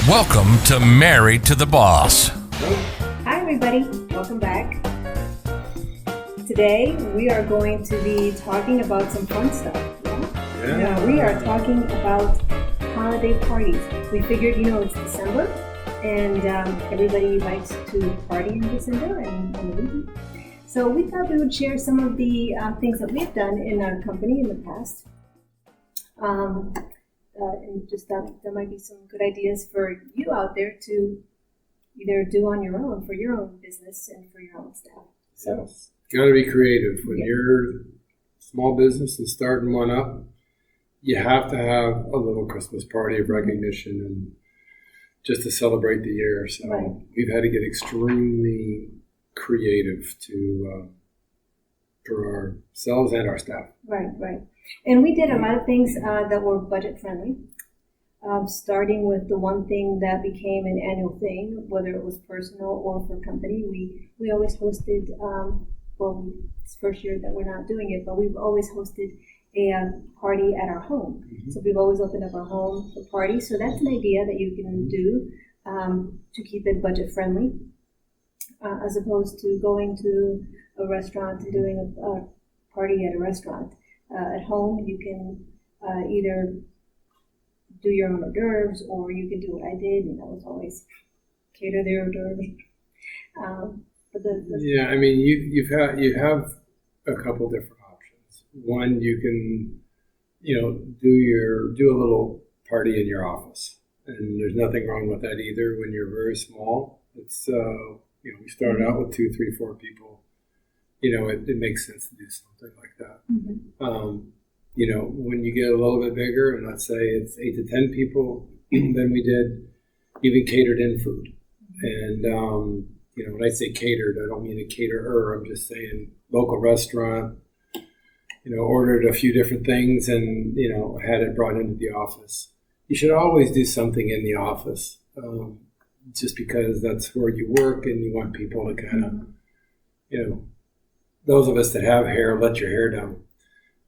Welcome to Married to the Boss. Hi, everybody. Welcome back. Today, we are going to be talking about some fun stuff. Yeah. We are talking about holiday parties. We figured, it's December, and everybody likes to party in December and on the weekend. So we thought we would share some of the things that we've done in our company in the past. And just that there might be some good ideas for you out there to either do on your own for your own business and for your own staff. So yes. Got to be creative. When you're small business and starting one up, you have to have a little Christmas party of recognition and just to celebrate the year. So we've had to get extremely creative for ourselves and our staff. Right. And we did a lot of things that were budget friendly, starting with the one thing that became an annual thing, whether it was personal or for company. We always hosted, it's the first year that we're not doing it, but we've always hosted a party at our home. Mm-hmm. So we've always opened up our home for parties. So that's an idea that you can do to keep it budget friendly, as opposed to going to a restaurant and doing a party at a restaurant. At home, you can either do your own hors d'oeuvres, or you can do what I did, and that was always cater their hors d'oeuvres. You have a couple different options. One, you can, do a little party in your office, and there's nothing wrong with that either. When you're very small, it's we started out with 2, 3, 4 people. It makes sense to do something like that. Mm-hmm. When you get a little bit bigger, and let's say it's 8 to 10 people, then we did even catered in food. And, when I say catered, I don't mean a caterer. I'm just saying local restaurant, ordered a few different things and, had it brought into the office. You should always do something in the office, just because that's where you work and you want people to kind of, those of us that have hair, let your hair down.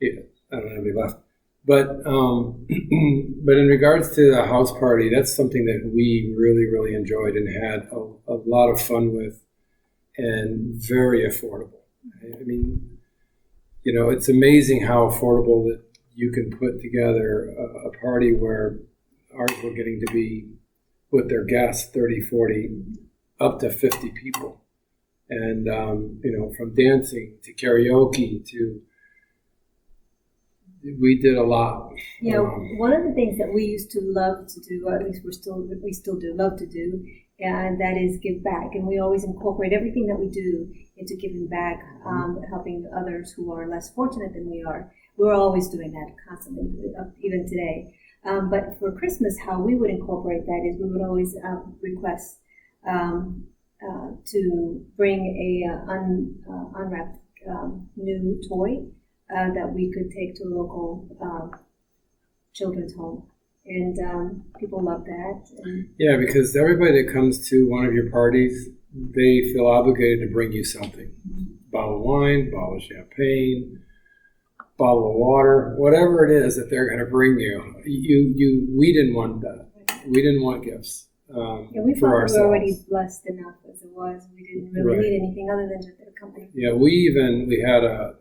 Yeah, I don't have any left. But in regards to the house party, that's something that we really, really enjoyed and had a lot of fun with, and very affordable. I mean, it's amazing how affordable that you can put together a party where ours were getting to be, with their guests, 30, 40, up to 50 people. And, from dancing to karaoke to, we did a lot. One of the things that we used to love to do, or at least we still do love to do, and that is give back. And we always incorporate everything that we do into giving back, helping others who are less fortunate than we are. We're always doing that constantly, even today. But for Christmas, how we would incorporate that is we would always request to bring a unwrapped new toy that we could take to a local children's home, and people love that. Yeah, because everybody that comes to one of your parties, they feel obligated to bring you something. Mm-hmm. Bottle of wine, bottle of champagne, bottle of water, whatever it is that they're going to bring you. We didn't want that. We didn't want gifts. We felt we were already blessed enough as it was. We didn't really need anything other than just their company. Yeah, we had a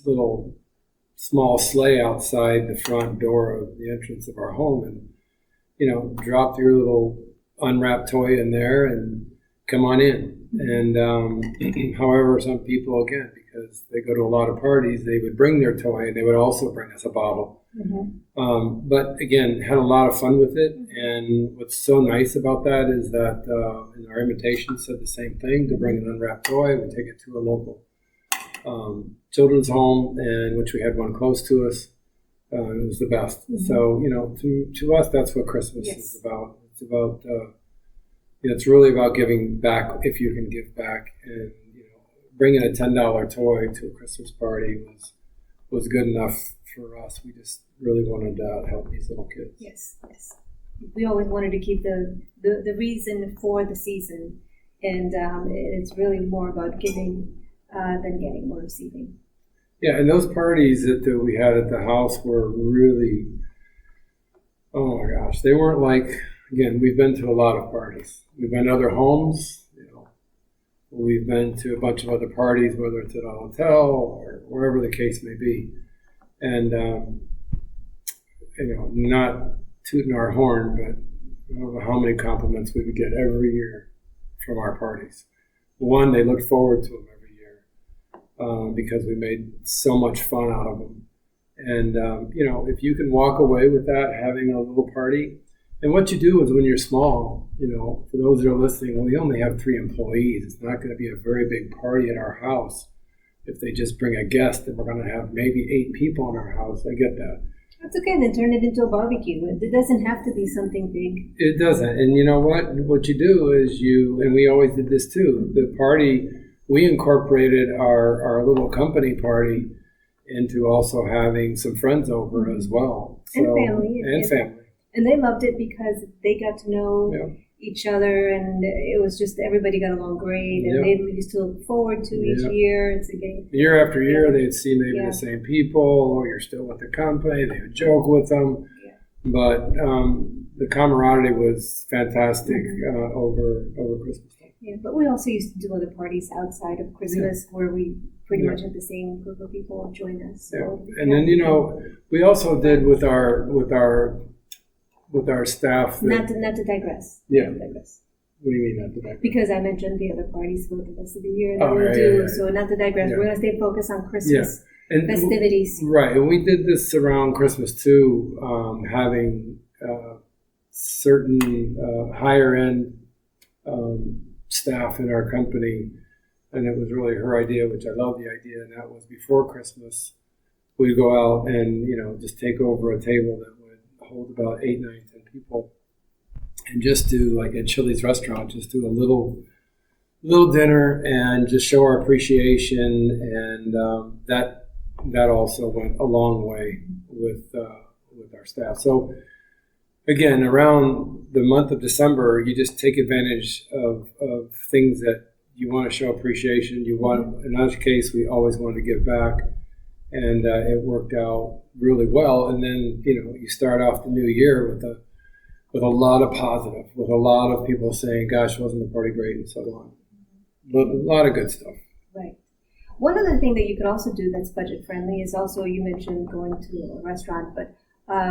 little small sleigh outside the front door of the entrance of our home, and dropped your little unwrapped toy in there and come on in. And however, some people, again, because they go to a lot of parties, they would bring their toy and they would also bring us a bottle. Mm-hmm. But again, had a lot of fun with it. And what's so nice about that is that in our invitation said the same thing, to bring an unwrapped toy. We take it to a local children's home, and which we had one close to us. It was the best. Mm-hmm. So, to us, that's what Christmas is about. It's about, it's really about giving back if you can give back. And, bringing a $10 toy to a Christmas party was good enough for us. We just really wanted to help these little kids. Yes. We always wanted to keep the reason for the season, and it's really more about giving than getting or receiving. Yeah, and those parties that we had at the house were really, oh my gosh, they weren't like, again, we've been to a lot of parties. We've been to other homes, we've been to a bunch of other parties, whether it's at a hotel or wherever the case may be. And, not tooting our horn, but I don't know how many compliments we would get every year from our parties. One, they looked forward to them every year because we made so much fun out of them. And, if you can walk away with that, having a little party, and what you do is when you're small, for those that are listening, we only have 3 employees. It's not going to be a very big party at our house. If they just bring a guest, then we're going to have maybe 8 people in our house. I get that. That's okay, then turn it into a barbecue. It doesn't have to be something big. It doesn't. And you know what? What you do is and we always did this too, the party, we incorporated our little company party into also having some friends over as well. And family. And family. And they loved it because they got to know each other, and it was just everybody got along great, and they used to look forward to each year. It's a game. Year after year, they'd see maybe the same people, or you're still with the company. They would joke with them, but the camaraderie was fantastic over Christmas. Yeah, but we also used to do other parties outside of Christmas where we pretty much had the same group of people join us. So, and then we also did with our staff. Not to digress. Yeah. Not to digress. What do you mean not to digress? Because I mentioned the other parties for the rest of the year that we'll do. So not to digress. We're going to stay focused on Christmas festivities. Right. And we did this around Christmas too, having certain higher end staff in our company. And it was really her idea, which I love the idea. And that was before Christmas, we'd go out and, just take over a table that hold about 8, 9, 10 people, and just do, like at Chili's restaurant, just do a little dinner and just show our appreciation, and that also went a long way with our staff. So again, around the month of December, you just take advantage of things that you want to show appreciation. In our case, we always want to give back. And it worked out really well. And then, you start off the new year with a lot of positive, with a lot of people saying, gosh, wasn't the party great, and so on. But a lot of good stuff. Right. One other thing that you could also do that's budget friendly is also, you mentioned going to a restaurant, but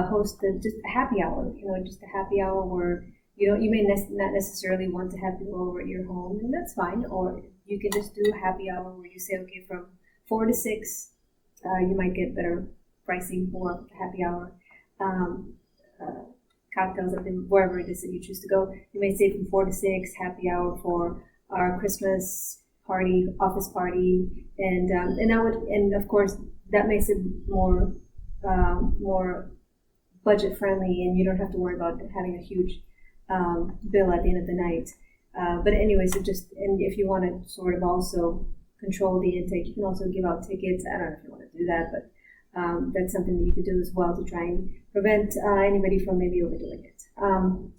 host just a happy hour, just a happy hour where, you may not necessarily want to have people over at your home, and that's fine. Or you can just do a happy hour where you say, okay, from 4 to 6, you might get better pricing for happy hour. Cocktails, wherever it is that you choose to go. You may say from 4 to 6, happy hour for our Christmas party, office party, and of course that makes it more budget friendly, and you don't have to worry about having a huge bill at the end of the night. But anyway, and if you want to sort of also control the intake, you can also give out tickets. I don't know if you want to do that, but that's something that you could do as well to try and prevent anybody from maybe overdoing it on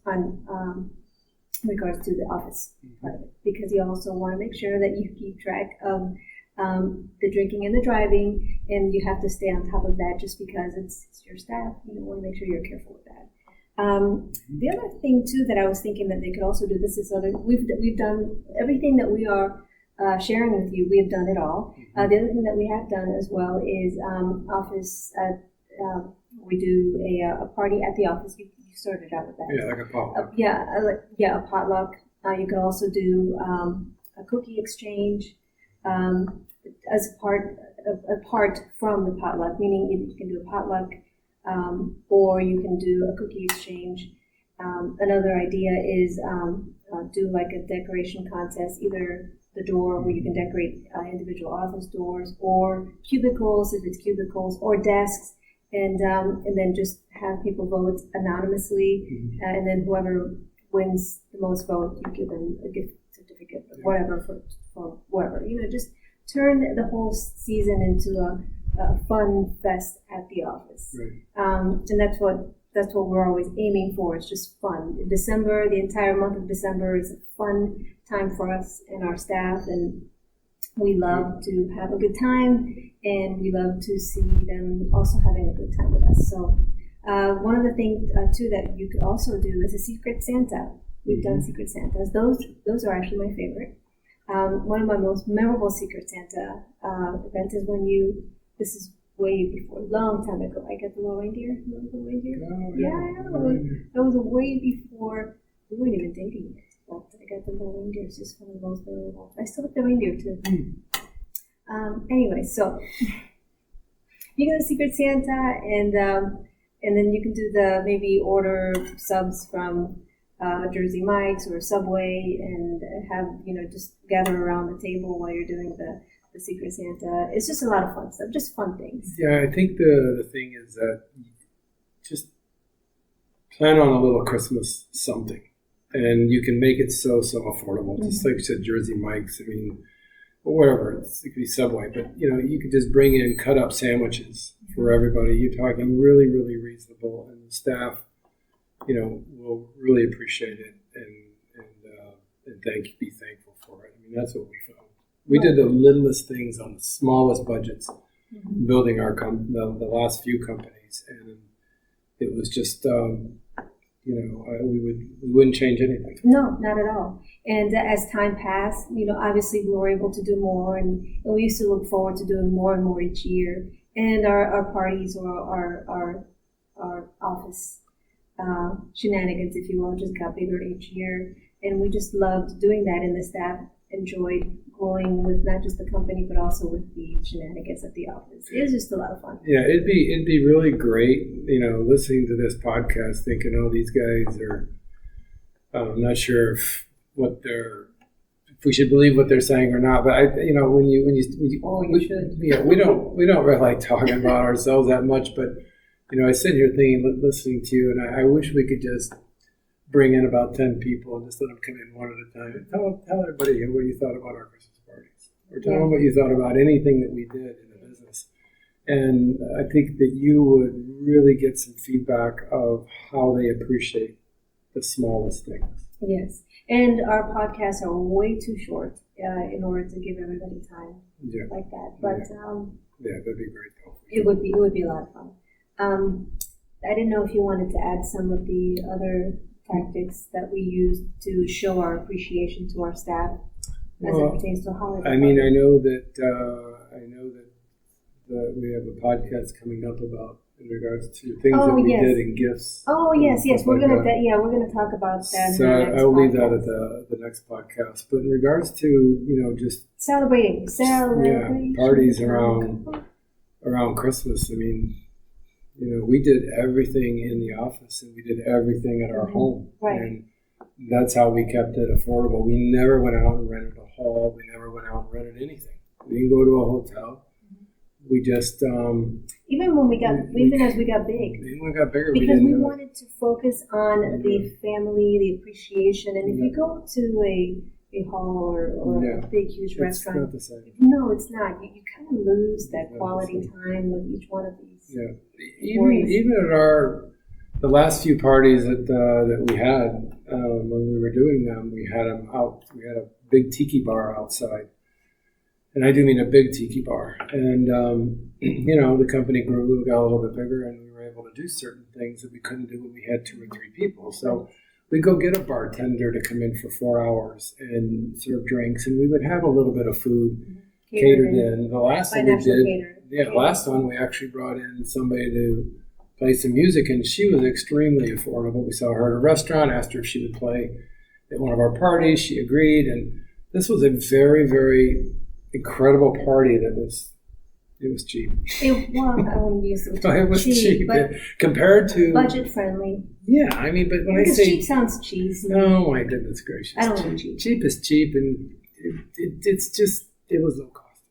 regards to the office part of it, because you also want to make sure that you keep track of the drinking and the driving, and you have to stay on top of that just because it's your staff. You want to make sure you're careful with that. The other thing too that I was thinking that they could also do, we've done everything that we are sharing with you. We have done it all. The other thing that we have done as well is office. We do a party at the office. You started out with that. Yeah, like a potluck. A potluck. You can also do a cookie exchange as apart from the potluck. Meaning you can do a potluck, or you can do a cookie exchange. Another idea is do like a decoration contest, either the door where you can decorate individual office doors, or cubicles if it's cubicles, or desks, and then just have people vote anonymously, and then whoever wins the most vote, you give them a gift certificate, whatever for whoever. Just turn the whole season into a fun fest at the office, and that's what we're always aiming for. It's just fun. December, the entire month of December is a fun time for us and our staff, and we love to have a good time, and we love to see them also having a good time with us. So One of the things too that you could also do is a Secret Santa. We've done Secret Santas. Those are actually my favorite. One of my most memorable Secret Santa events is when this is way before, long time ago, I got the little reindeer. Remember the reindeer? Oh, That was way before, we weren't even dating yet, but I got the little reindeer. It's just one of the most memorable. I still have the reindeer too. Anyway, so you go to Secret Santa, and then you can do maybe order subs from Jersey Mike's or Subway, and have just gather around the table while you're doing the Secret Santa. It's just a lot of fun stuff, just fun things. Yeah, I think the thing is that just plan on a little Christmas something, and you can make it so affordable. Just like you said, Jersey Mike's. I mean, or whatever, it could be Subway, but you could just bring in cut up sandwiches for everybody. You're talking really, really reasonable, and the staff, will really appreciate it and be thankful for it. I mean, that's what we found. We did the littlest things on the smallest budgets, building the last few companies, and it was just we wouldn't change anything. No, not at all. And as time passed, obviously we were able to do more, and we used to look forward to doing more and more each year. And our parties or our office shenanigans, if you will, just got bigger each year. And we just loved doing that, and the staff enjoyed growing with not just the company, but also with the shenanigans at the office. It was just a lot of fun. Yeah, it'd be really great, listening to this podcast, thinking, oh, these guys are, I'm not sure if we should believe what they're saying or not, but when you should. Yeah, we don't really like talking about ourselves that much, but I sit here thinking, listening to you, and I wish we could just bring in about 10 people and just let them come in one at a time and tell everybody what you thought about our Christmas parties, or tell them what you thought about anything that we did in the business. And I think that you would really get some feedback of how they appreciate the smallest things. Yes, and our podcasts are way too short in order to give everybody time like that. But that'd be great though. It would be a lot of fun. I didn't know if you wanted to add some of the other tactics that we use to show our appreciation to our staff as it pertains to holiday. I mean, I know that we have a podcast coming up about in regards to things that we did in gifts. Oh yes, we're gonna talk about that. So I'll leave that at the next podcast. But in regards to just celebrating parties around Christmas. I mean, we did everything in the office, and we did everything at our home, and that's how we kept it affordable. We never went out and rented a hall. We never went out and rented anything. We didn't go to a hotel. We just even as we got bigger, because we wanted to focus on the family, the appreciation. And if you go to a hall or a big huge restaurant, not the same. No, it's not. You kind of lose that quality time with each one of these. Yeah, even at the last few parties that we had when we were doing them, we had them out. We had a big tiki bar outside. And I do mean a big tiki bar. And, the company grew, we got a little bit bigger, and we were able to do certain things that we couldn't do when we had 2 or 3 people. So we'd go get a bartender to come in for 4 hours and serve drinks, and we would have a little bit of food catered in. The last one we did, last one we actually brought in somebody to play some music, and she was extremely affordable. We saw her at a restaurant, asked her if she would play at one of our parties. She agreed, and this was a very, very incredible party it was cheap. I wouldn't use the term. It was cheap but compared to budget friendly. Yeah, I mean, but when I say cheap sounds cheesy. Oh my goodness gracious! I don't want cheap. Cheap is cheap, and it was low cost.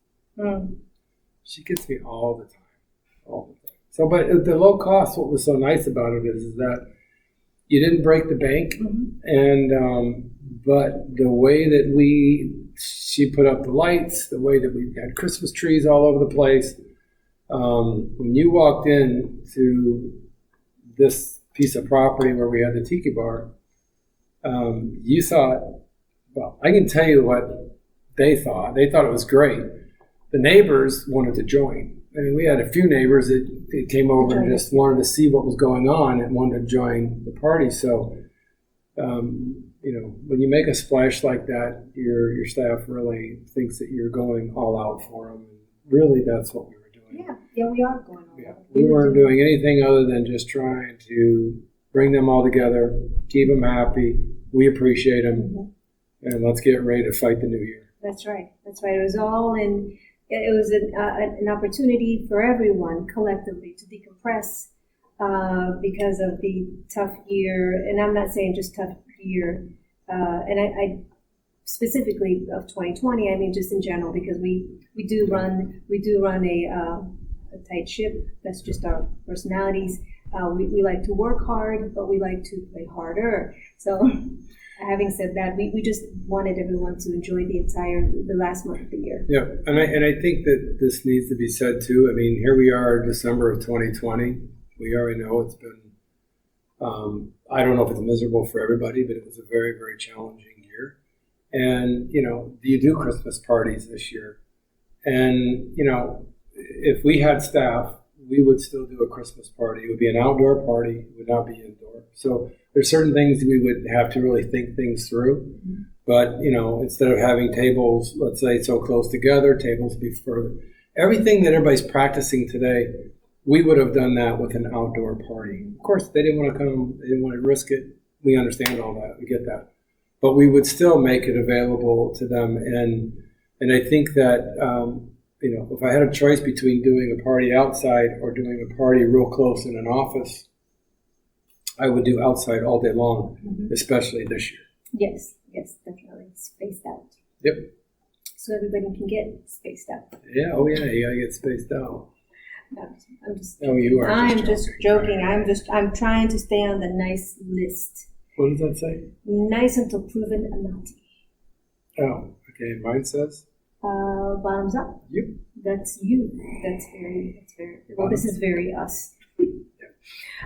She gets me all the time. So, but the low cost, what was so nice about it is that you didn't break the bank, and but the way that she put up the lights, the way that we had Christmas trees all over the place. When you walked in to this piece of property where we had the tiki bar, you thought, well, I can tell you what they thought. They thought it was great. The neighbors wanted to join. I mean, we had a few neighbors that came over and just wanted to see what was going on and wanted to join the party. So, when you make a splash like that, your staff really thinks that you're going all out for them. And really, that's what we were doing. Yeah, we are going all out. We weren't doing anything other than just trying to bring them all together, keep them happy. We appreciate them, and let's get ready to fight the new year. That's right. It was all in. It was an opportunity for everyone collectively to decompress because of the tough year, and I'm not saying just tough year, and I specifically of 2020. I mean just in general, because we do run a tight ship. That's just our personalities. We like to work hard, but we like to play harder. So. Having said that, we just wanted everyone to enjoy the last month of the year. Yeah, and I think that this needs to be said too. I mean, here we are, December of 2020. We already know it's been, I don't know if it's miserable for everybody, but it was a very, very challenging year. And, you do Christmas parties this year. And, if we had staff, we would still do a Christmas party. It would be an outdoor party. It would not be indoor. So there's certain things we would have to really think things through. But, instead of having tables, let's say, so close together, tables be further. Everything that everybody's practicing today, we would have done that with an outdoor party. Of course, they didn't want to come. They didn't want to risk it. We understand all that. We get that. But we would still make it available to them. And I think that, if I had a choice between doing a party outside or doing a party real close in an office, I would do outside all day long, especially this year. Yes, definitely. Spaced out. Yep. So everybody can get spaced out. Yeah, you gotta get spaced out. I'm just. Oh, you are. I'm just joking. I'm trying to stay on the nice list. What does that say? Nice until proven naughty. Oh, okay. Mine says. Bottoms up. Yep. That's you. That's very. Well, this is very us.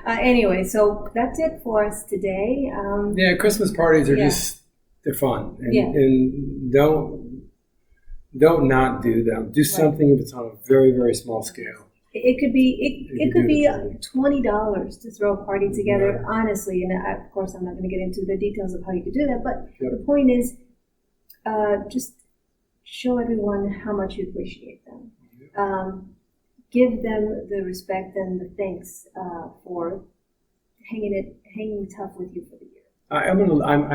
Anyway, so that's it for us today. Christmas parties are they're fun. And don't not do them. Do something if it's on a very, very small scale. It could be $20 to throw a party together, honestly. And of course, I'm not going to get into the details of how you could do that. But the point is, just show everyone how much you appreciate them. Give them the respect and the thanks for hanging tough with you for the year. I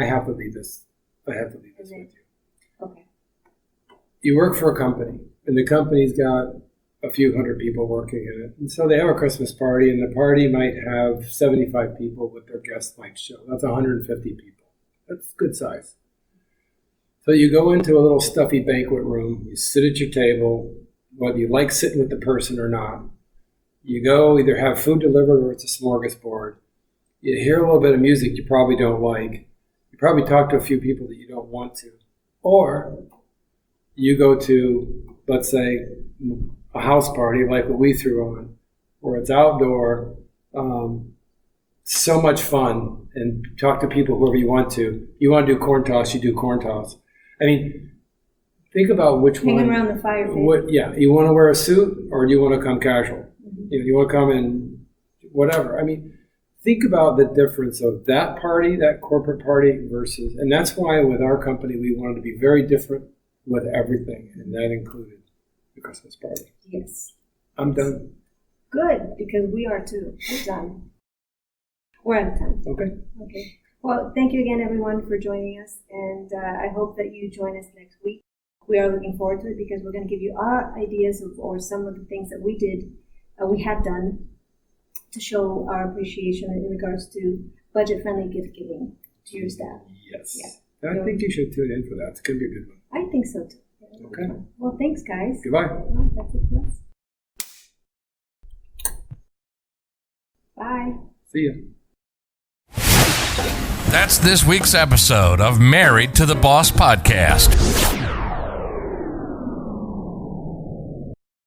have to leave this. I have to leave this with you. Okay. You work for a company, and the company's got a few hundred people working in it, and so they have a Christmas party, and the party might have 75 people, but their guests might show. That's 150 people. That's good size. So you go into a little stuffy banquet room. You sit at your table. Whether you like sitting with the person or not, you go either have food delivered or it's a smorgasbord. You hear a little bit of music you probably don't like. You probably talk to a few people that you don't want to. Or you go to, let's say, a house party like what we threw on, where it's outdoor, so much fun, and talk to people whoever you want to. You want to do corn toss, you do corn toss. I mean, think about which Hanging one. around the fire pit. You want to wear a suit or do you want to come casual? You want to come in whatever. I mean, think about the difference of that party, that corporate party versus, and that's why with our company we wanted to be very different with everything, and that included the Christmas party. Yes. I'm done. Good, because we are too. We're done. We're out of time. Okay. Well, thank you again, everyone, for joining us, and I hope that you join us next week. We are looking forward to it because we're going to give you our ideas or some of the things that we have done to show our appreciation in regards to budget-friendly gift giving to your staff. Yes. Yeah. I think you should tune in for that. It's going to be a good one. I think so too. Okay. Well, thanks, guys. Goodbye. Well, that's it for us. Bye. See ya. That's this week's episode of Married to the Boss podcast.